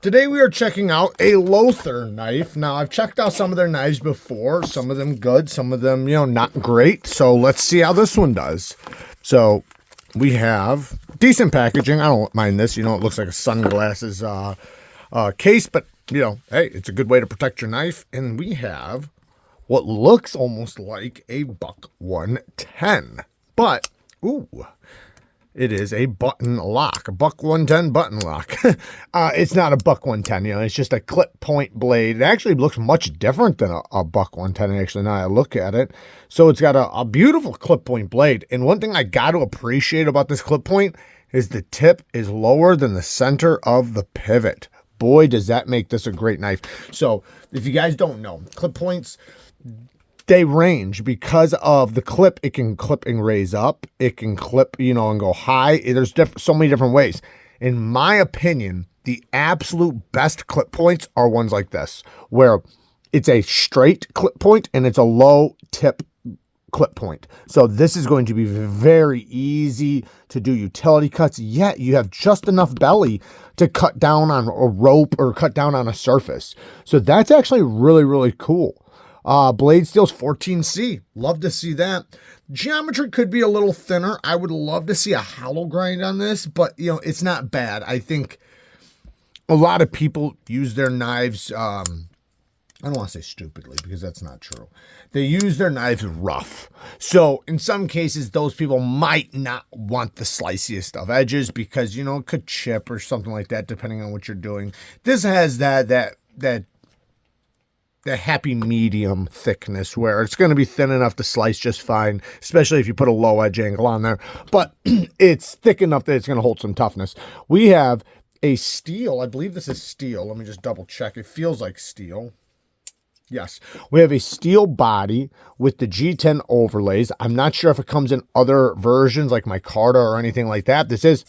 Today we are checking out a LOTHAR knife. Now, I've checked out some of their knives before, some of them good, some of them, not great. So let's see how this one does. So we have decent packaging. I don't mind this. It looks like a sunglasses case, but, hey, it's a good way to protect your knife. And we have what looks almost like a Buck 110, but, ooh, it is a button lock, a Buck 110 button lock. It's not a Buck 110, it's just a clip point blade. It actually looks much different than a Buck 110, actually, now I look at it. So it's got a beautiful clip point blade. And one thing I got to appreciate about this clip point is the tip is lower than the center of the pivot. Boy, does that make this a great knife. So if you guys don't know, clip points, they range because of the clip. It can clip and raise up. It can clip, and go high. There's so many different ways. In my opinion, the absolute best clip points are ones like this, where it's a straight clip point and it's a low tip clip point. So this is going to be very easy to do utility cuts, yet you have just enough belly to cut down on a rope or cut down on a surface. So that's actually really, really cool. Blade steel's 14C. Love to see that. Geometry could be a little thinner. I would love to see a hollow grind on this, but it's not bad. I think a lot of people use their knives, I don't want to say stupidly because that's not true. They use their knives rough. So in some cases, those people might not want the sliciest of edges because, it could chip or something like that, depending on what you're doing. This has that happy medium thickness where it's going to be thin enough to slice just fine, especially if you put a low edge angle on there, but it's thick enough that it's going to hold some toughness. We have a steel. I believe this is steel. Let me just double check. It feels like steel. Yes, we have a steel body with the G10 overlays. I'm not sure if it comes in other versions like my Carta or anything like that. This is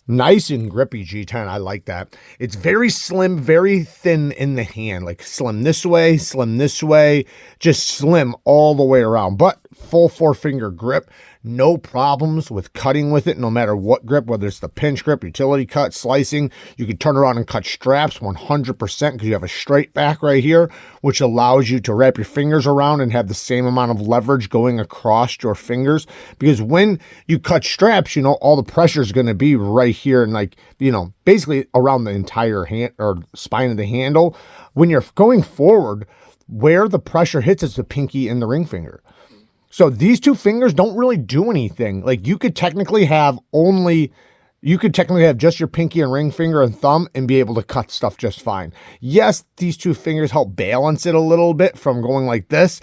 nice and grippy G10. I like that. It's very slim, very thin in the hand, like slim this way, just slim all the way around, but full 4-finger grip. No problems with cutting with it, no matter what grip, whether it's the pinch grip, utility cut, slicing. You can turn around and cut straps 100% because you have a straight back right here, which allows you to wrap your fingers around and have the same amount of leverage going across your fingers. Because when you cut straps, all the pressure is going to be right here and basically around the entire hand or spine of the handle. When you're going forward, where the pressure hits is the pinky and the ring finger. So these two fingers don't really do anything. Like you could technically have just your pinky and ring finger and thumb and be able to cut stuff just fine. Yes, these two fingers help balance it a little bit from going like this,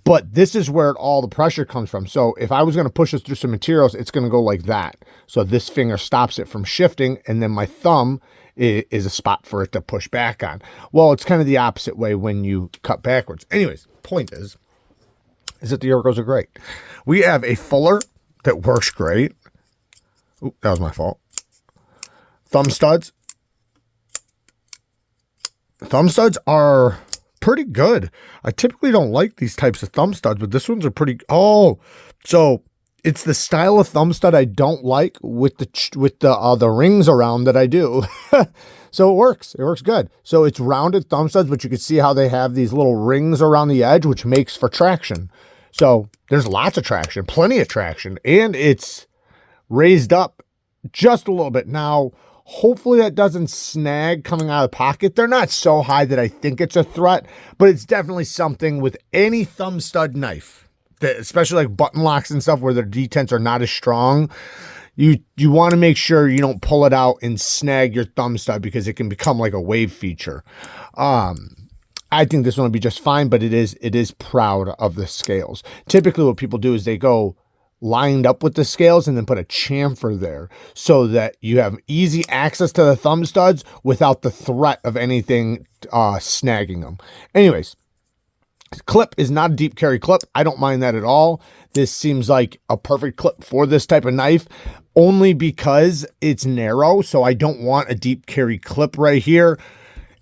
but this is where all the pressure comes from. So if I was going to push this through some materials, it's going to go like that. So this finger stops it from shifting, and then my thumb is a spot for it to push back on. Well, it's kind of the opposite way when you cut backwards. Anyways, point is that the ergos are great. We have a fuller that works great. Oop, that was my fault. Thumb studs. Thumb studs are pretty good. I typically don't like these types of thumb studs, but this one's are pretty. Oh, so it's the style of thumb stud I don't like with the rings around that I do. So it works. It works good. So it's rounded thumb studs, but you can see how they have these little rings around the edge, which makes for traction. So there's lots of traction, plenty of traction, and it's raised up just a little bit. Now, hopefully that doesn't snag coming out of the pocket. They're not so high that I think it's a threat, but it's definitely something with any thumb stud knife, especially like button locks and stuff where their detents are not as strong. You want to make sure you don't pull it out and snag your thumb stud because it can become like a wave feature. I think this one will be just fine, but it is proud of the scales. Typically what people do is they go lined up with the scales and then put a chamfer there so that you have easy access to the thumb studs without the threat of anything snagging them. Anyways, clip is not a deep carry clip. I don't mind that at all. This seems like a perfect clip for this type of knife only because it's narrow. So I don't want a deep carry clip right here.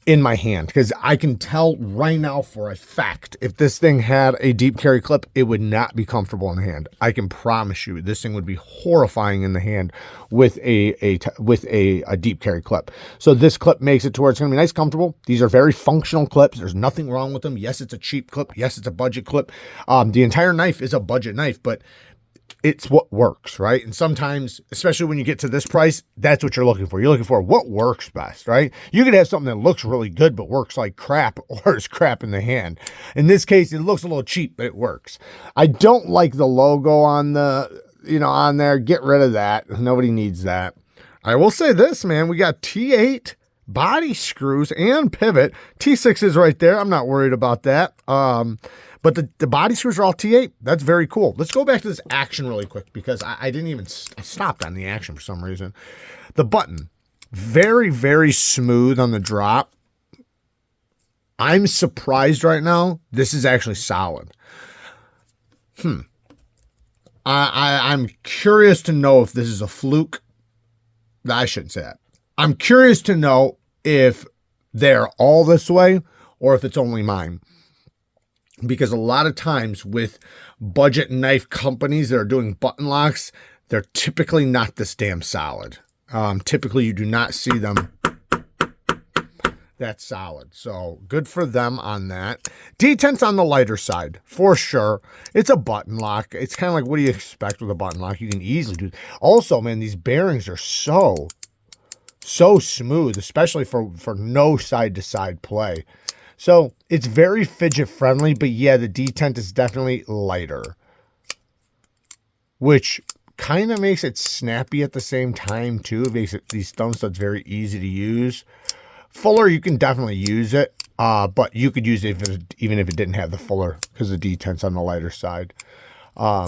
in my hand, because I can tell right now for a fact if this thing had a deep carry clip, it would not be comfortable in the hand. I can promise you this thing would be horrifying in the hand with a deep carry clip. So this clip makes it to where it's going to be nice, comfortable. These are very functional clips. There's nothing wrong with them. Yes, it's a cheap clip. Yes, it's a budget clip. The entire knife is a budget knife, but it's what works, right? And sometimes, especially when you get to this price, that's what you're looking for. You're looking for what works best, right? You could have something that looks really good, but works like crap, or is crap in the hand. In this case, it looks a little cheap, but it works. I don't like the logo on the, on there. Get rid of that. Nobody needs that. I will say this, man, we got T8 body screws and pivot. T6 is right there. I'm not worried about that. But the body screws are all T8. That's very cool. Let's go back to this action really quick, because I didn't even stop on the action for some reason. The button, very, very smooth on the drop. I'm surprised right now. This is actually solid. I'm curious to know if this is a fluke. I shouldn't say that. I'm curious to know if they're all this way or if it's only mine. Because a lot of times with budget knife companies that are doing button locks, they're typically not this damn solid. Typically, you do not see them that solid. So good for them on that. Detent's on the lighter side, for sure. It's a button lock. It's kind of like, what do you expect with a button lock? You can easily do. Also, man, these bearings are so smooth, especially for no side-to-side play. So it's very fidget friendly, but yeah, the detent is definitely lighter, which kind of makes it snappy at the same time too. It makes these thumb studs very easy to use. Fuller, you can definitely use it, but you could use it even if it didn't have the fuller, because the detent's on the lighter side. I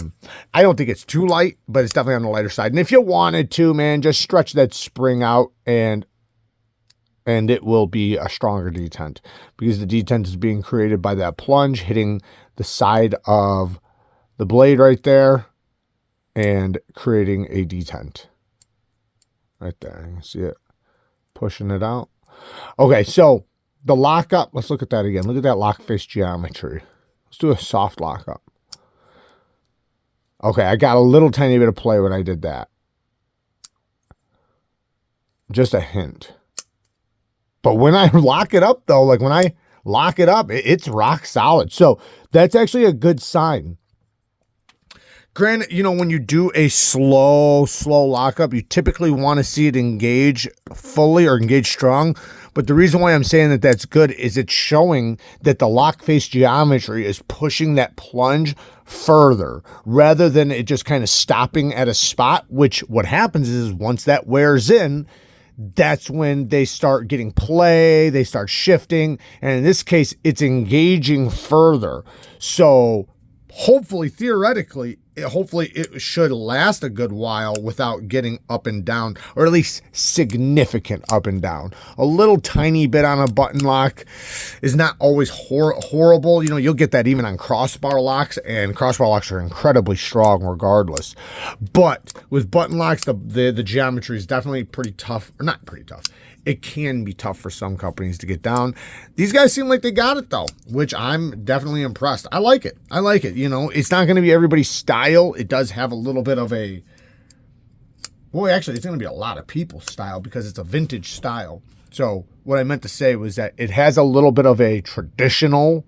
don't think it's too light, but it's definitely on the lighter side. And if you wanted to, man, just stretch that spring out and it will be a stronger detent, because the detent is being created by that plunge hitting the side of the blade right there and creating a detent right there. You can see it pushing it out. Okay, so the lockup, let's look at that again. Look at that lock face geometry. Let's do a soft lockup. Okay, I got a little tiny bit of play when I did that. Just a hint. But when I lock it up, though, like when I lock it up, it's rock solid. So that's actually a good sign. Granted, when you do a slow lockup, you typically want to see it engage fully or engage strong. But the reason why I'm saying that that's good is it's showing that the lock face geometry is pushing that plunge further rather than it just kind of stopping at a spot, which what happens is once that wears in, that's when they start getting play, they start shifting, and in this case, it's engaging further. So hopefully, theoretically, hopefully it should last a good while without getting up and down, or at least significant up and down. A little tiny bit on a button lock is not always horrible. You'll get that even on crossbar locks, and crossbar locks are incredibly strong regardless. But with button locks, the geometry is definitely pretty tough, or not pretty tough. It can be tough for some companies to get down. These guys seem like they got it, though, which I'm definitely impressed. I like it. It's not going to be everybody's style. It does have a little bit of a... Boy, actually, it's going to be a lot of people's style because it's a vintage style. So what I meant to say was that it has a little bit of a traditional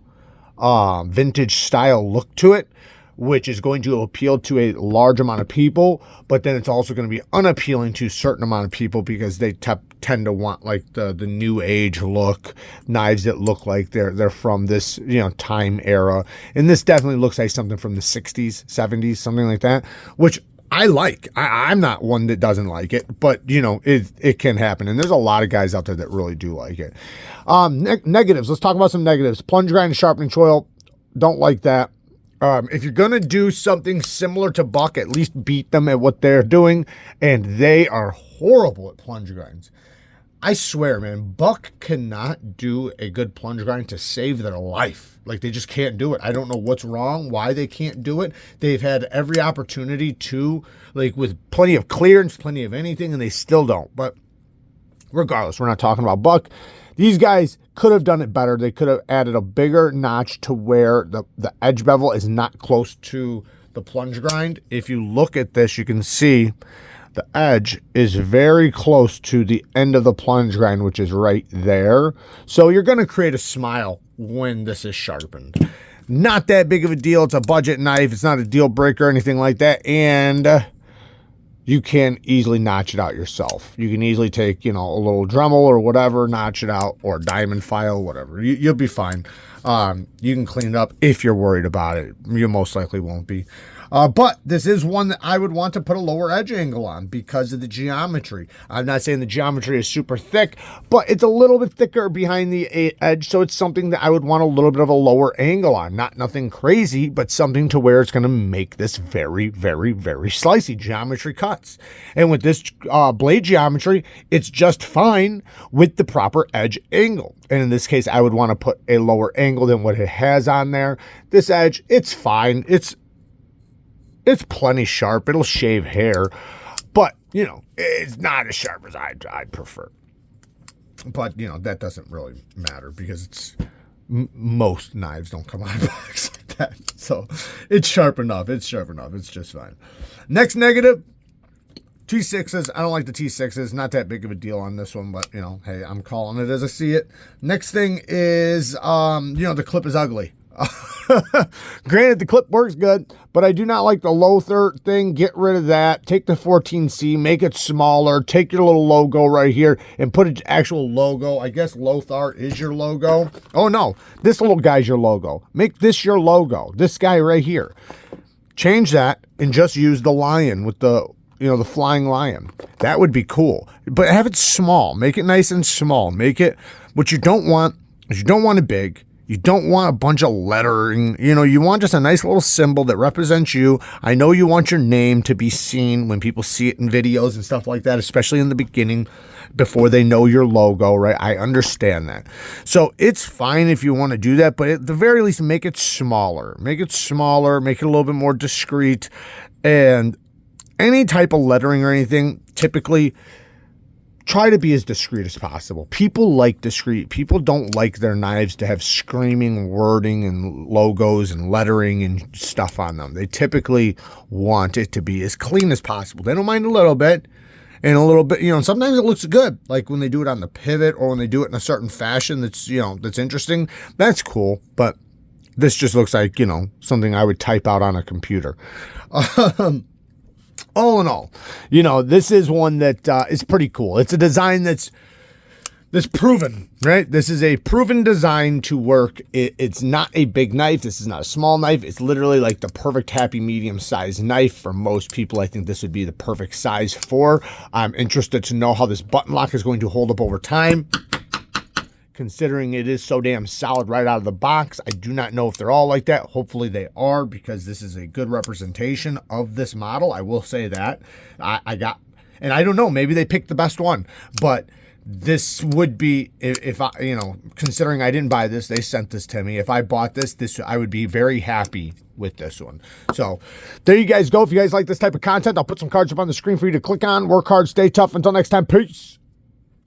vintage style look to it, which is going to appeal to a large amount of people, but then it's also going to be unappealing to a certain amount of people because they tend to want like the new age look, knives that look like they're from this time era. And this definitely looks like something from the 60s, 70s, something like that, which I like. I'm not one that doesn't like it, but it can happen. And there's a lot of guys out there that really do like it. Negatives. Let's talk about some negatives. Plunge grind and sharpening choil. Don't like that. If you're going to do something similar to Buck, at least beat them at what they're doing. And they are horrible at plunge grinds. I swear, man, Buck cannot do a good plunge grind to save their life. Like, they just can't do it. I don't know what's wrong, why they can't do it. They've had every opportunity to, like, with plenty of clearance, plenty of anything, and they still don't. But Regardless, we're not talking about buck. These guys could have done it better. They could have added a bigger notch to where the edge bevel is not close to the plunge grind. If you look at this, you can see the edge is very close to the end of the plunge grind, which is right there. So you're going to create a smile when this is sharpened. Not that big of a deal. It's a budget knife. It's not a deal breaker or anything like that. And you can easily notch it out yourself. You can easily take, you know, a little Dremel or whatever, notch it out, or diamond file, whatever. You'll be fine. You can clean it up if you're worried about it. You most likely won't be. But this is one that I would want to put a lower edge angle on because of the geometry. I'm not saying the geometry is super thick, but it's a little bit thicker behind the edge, so it's something that I would want a little bit of a lower angle on. Not nothing crazy, but something to where it's going to make this very, very, very slicey geometry cuts. And with this blade geometry, it's just fine with the proper edge angle. And in this case, I would want to put a lower angle than what it has on there. This edge, it's fine. It's plenty sharp. It'll shave hair, but, you know, it's not as sharp as I'd prefer. But, you know, that doesn't really matter because it's most knives don't come out of box like that. So it's sharp enough. It's sharp enough. It's just fine. Next negative, T6s. I don't like the T6s. Not that big of a deal on this one, but, you know, hey, I'm calling it as I see it. Next thing is, you know, the clip is ugly. Granted, the clip works good, but I do not like the Lothar thing. Get rid of that. Take the 14C, make it smaller. Take your little logo right here and put an actual logo. I guess Lothar is your logo. Oh no, this little guy's your logo. Make this your logo. This guy right here. Change that and just use the lion with the, you know, the flying lion. That would be cool. But have it small. Make it nice and small. Make it, what you don't want is you don't want it big. You don't want a bunch of lettering. You know, you want just a nice little symbol that represents you. I know you want your name to be seen when people see it in videos and stuff like that, especially in the beginning before they know your logo, right? I understand that. So it's fine if you want to do that, but at the very least, make it smaller. Make it smaller, make it a little bit more discreet. And any type of lettering or anything, typically, try to be as discreet as possible. People like discreet. People don't like their knives to have screaming wording and logos and lettering and stuff on them. They typically want it to be as clean as possible. They don't mind a little bit. And a little bit, you know, sometimes it looks good. Like when they do it on the pivot or when they do it in a certain fashion that's, you know, that's interesting. That's cool. But this just looks like, you know, something I would type out on a computer. All in all, you know, this is one that is pretty cool. It's a design that's proven, right? This is a proven design to work. It's not a big knife. This is not a small knife. It's literally like the perfect happy medium size knife for most people. I think this would be the perfect size for. I'm interested to know how this button lock is going to hold up over time. Considering it is so damn solid right out of the box, I do not know if they're all like that. Hopefully they are, because this is a good representation of this model. I will say that. I got, and I don't know, maybe they picked the best one, but this would be, if I, you know, considering I didn't buy this, they sent this to me. If I bought this, I would be very happy with this one. So there you guys go. If you guys like this type of content, I'll put some cards up on the screen for you to click on. Work hard, stay tough. Until next time, peace.